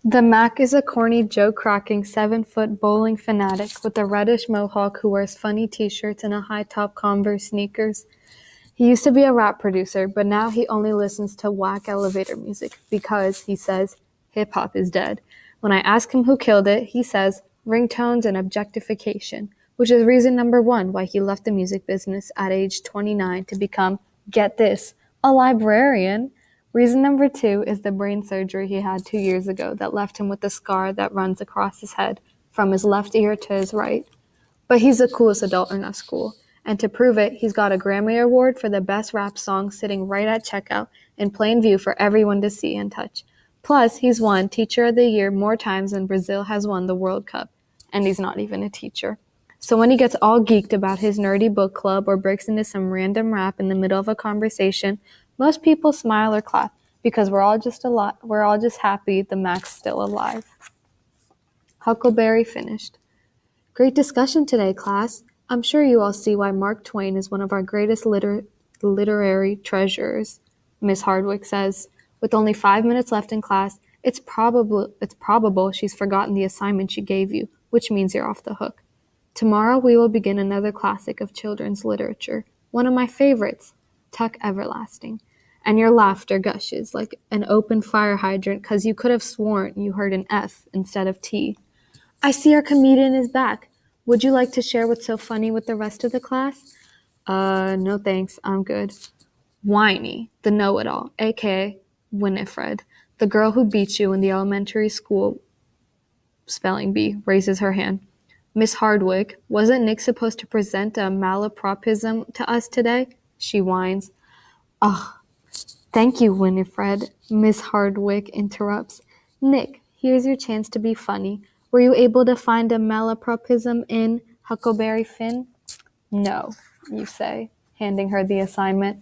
The Mac is a corny, joke-cracking, 7-foot bowling fanatic with a reddish mohawk who wears funny t-shirts and a high-top Converse sneakers. He used to be a rap producer, but now he only listens to whack elevator music because, he says, hip-hop is dead. When I ask him who killed it, he says ringtones and objectification, which is reason number one why he left the music business at age 29 to become, get this, a librarian. Reason number two is the brain surgery he had 2 years ago that left him with a scar that runs across his head from his left ear to his right. But he's the coolest adult in our school. And to prove it, he's got a Grammy Award for the best rap song sitting right at checkout in plain view for everyone to see and touch. Plus, he's won Teacher of the Year more times than Brazil has won the World Cup. And he's not even a teacher. So when he gets all geeked about his nerdy book club or breaks into some random rap in the middle of a conversation, most people smile or clap because we're all just happy the Mac's still alive. Huckleberry finished. Great discussion today, class. I'm sure you all see why Mark Twain is one of our greatest literary treasures, Miss Hardwick says. With only 5 minutes left in class, it's probable she's forgotten the assignment she gave you, which means you're off the hook. Tomorrow we will begin another classic of children's literature, one of my favorites, Tuck Everlasting. And your laughter gushes like an open fire hydrant because you could have sworn you heard an F instead of T. I see our comedian is back. Would you like to share what's so funny with the rest of the class? No thanks, I'm good. Whiny, the know-it-all, aka Winifred, the girl who beat you in the elementary school spelling bee, raises her hand. Miss Hardwick, wasn't Nick supposed to present a malapropism to us today? She whines. Ugh, thank you, Winifred, Miss Hardwick interrupts. Nick, here's your chance to be funny. Were you able to find a malapropism in Huckleberry Finn? No, you say, handing her the assignment.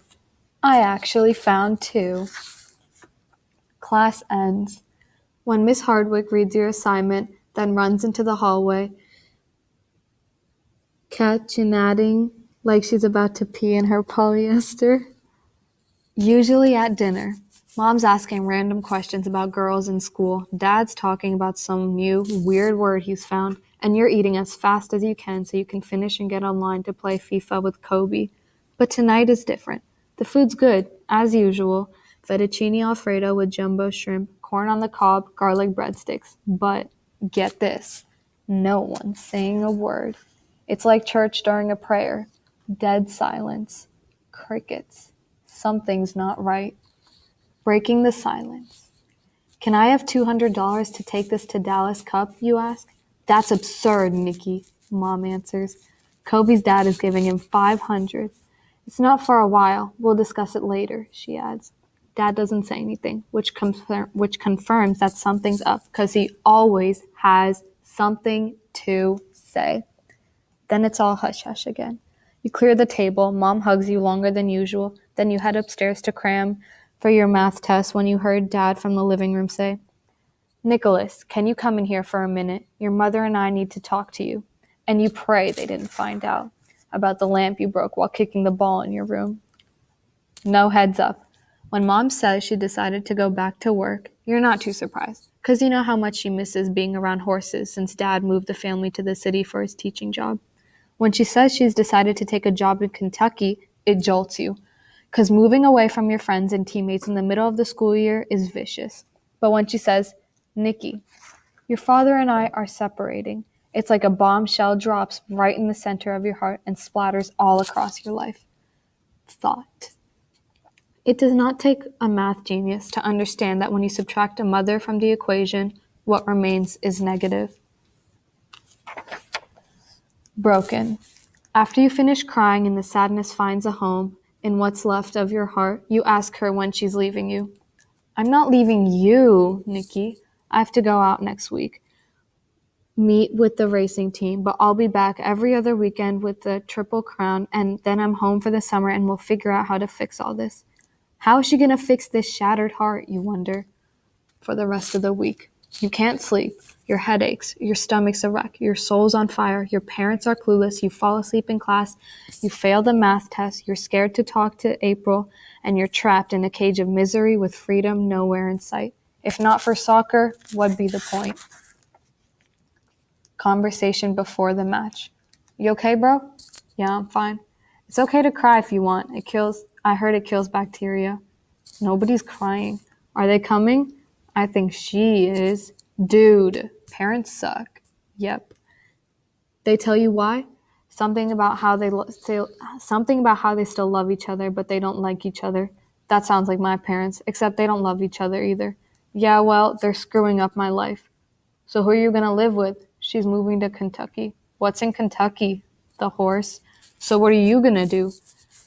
I actually found two. Class ends. When Miss Hardwick reads your assignment, then runs into the hallway, cachinnating like she's about to pee in her polyester. Usually at dinner, Mom's asking random questions about girls in school, Dad's talking about some new, weird word he's found, and you're eating as fast as you can so you can finish and get online to play FIFA with Kobe. But tonight is different. The food's good, as usual, fettuccine alfredo with jumbo shrimp, corn on the cob, garlic breadsticks. But get this, no one's saying a word. It's like church during a prayer. Dead silence. Crickets. Something's not right. Breaking the silence. Can I have $200 to take this to Dallas Cup, you ask? That's absurd, Nikki, Mom answers. Kobe's dad is giving him $500. It's not for a while. We'll discuss it later, she adds. Dad doesn't say anything, which confirms that something's up, because he always has something to say. Then it's all hush-hush again. You clear the table, Mom hugs you longer than usual, then you head upstairs to cram for your math test when you heard Dad from the living room say, Nicholas, can you come in here for a minute? Your mother and I need to talk to you. And you pray they didn't find out about the lamp you broke while kicking the ball in your room. No heads up. When Mom says she decided to go back to work, you're not too surprised, because you know how much she misses being around horses since Dad moved the family to the city for his teaching job. When she says she's decided to take a job in Kentucky, it jolts you, because moving away from your friends and teammates in the middle of the school year is vicious. But when she says, Nikki, your father and I are separating, it's like a bombshell drops right in the center of your heart and splatters all across your life. Thought. It does not take a math genius to understand that when you subtract a mother from the equation, what remains is negative. Broken. After you finish crying and the sadness finds a home in what's left of your heart, you ask her when she's leaving you. I'm not leaving you, Nikki. I have to go out next week. Meet with the racing team, but I'll be back every other weekend with the Triple Crown, and then I'm home for the summer and we'll figure out how to fix all this. How is she going to fix this shattered heart, you wonder, for the rest of the week? You can't sleep. Your head aches. Your stomach's a wreck. Your soul's on fire. Your parents are clueless. You fall asleep in class. You fail the math test. You're scared to talk to April. And you're trapped in a cage of misery with freedom nowhere in sight. If not for soccer, what'd be the point? Conversation before the match. You okay, bro? Yeah, I'm fine. It's okay to cry if you want. I heard it kills bacteria. Nobody's crying. Are they coming? I think she is. Dude, parents suck. Yep. They tell you why? Something about how something about how they still love each other, but they don't like each other. That sounds like my parents, except they don't love each other either. Yeah, well, they're screwing up my life. So who are you gonna live with? She's moving to Kentucky. What's in Kentucky? The horse. So what are you gonna do?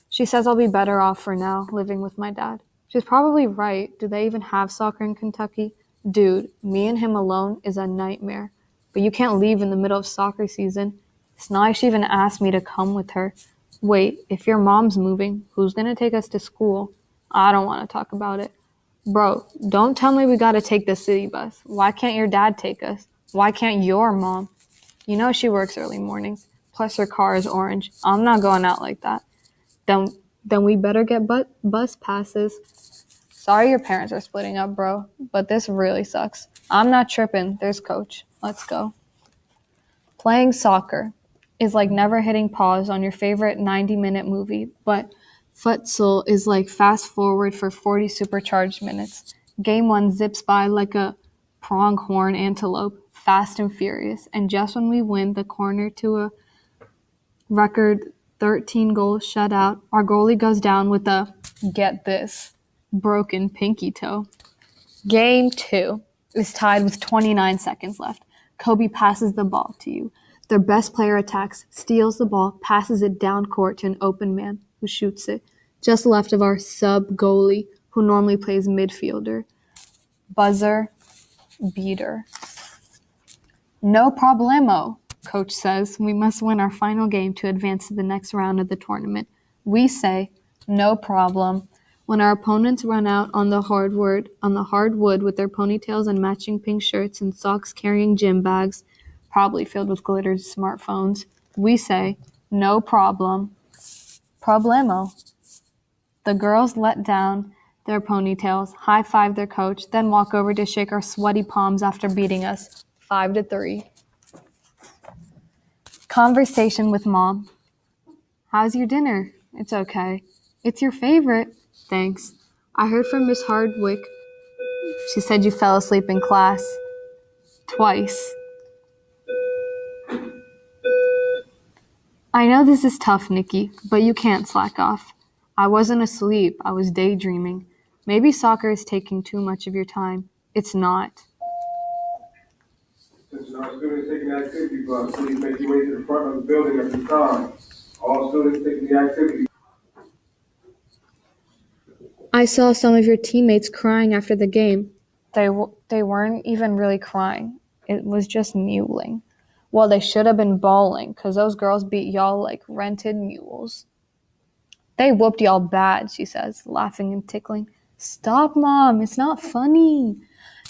She says I'll be better off for now, living with my dad. She's probably right. Do they even have soccer in Kentucky? Dude, me and him alone is a nightmare. But you can't leave in the middle of soccer season. It's not like she even asked me to come with her. Wait, if your mom's moving, who's gonna take us to school? I don't want to talk about it. Bro, don't tell me we gotta take the city bus. Why can't your dad take us? Why can't your mom? You know she works early mornings. Plus her car is orange. I'm not going out like that. Then, then we better get bus passes. Sorry your parents are splitting up, bro, but this really sucks. I'm not tripping. There's coach. Let's go. Playing soccer is like never hitting pause on your favorite 90-minute movie, but futsal is like fast forward for 40 supercharged minutes. Game 1 zips by like a pronghorn antelope, fast and furious, and just when we win the corner to a record 13-goal shutout, our goalie goes down with a, get this, broken pinky toe. Game 2 is tied with 29 seconds left. Kobe passes the ball to you. Their best player attacks, steals the ball, passes it down court to an open man who shoots it, just left of our sub goalie who normally plays midfielder. Buzzer beater. No problemo, coach says. We must win our final game to advance to the next round of the tournament. We say, no problem. When our opponents run out on the hardwood with their ponytails and matching pink shirts and socks carrying gym bags, probably filled with glittered smartphones, we say, no problem. Problemo. The girls let down their ponytails, high-five their coach, then walk over to shake our sweaty palms after beating us 5-3. Conversation with mom. How's your dinner? It's okay. It's your favorite. Thanks. I heard from Miss Hardwick. She said you fell asleep in class. Twice. I know this is tough, Nikki, but you can't slack off. I wasn't asleep. I was daydreaming. Maybe soccer is taking too much of your time. It's not. Attention all students taking the activity bus, please make your way to the front of the building at this time. All students taking the activity. I saw some of your teammates crying after the game. They weren't even really crying. It was just mewling. Well, they should have been bawling, 'cause those girls beat y'all like rented mules. They whooped y'all bad, she says, laughing and tickling. Stop, Mom, it's not funny.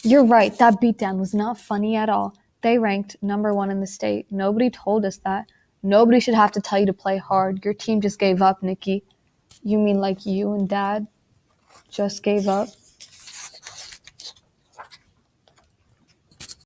You're right, that beatdown was not funny at all. They ranked number 1 in the state. Nobody told us that. Nobody should have to tell you to play hard. Your team just gave up, Nikki. You mean like you and Dad just gave up?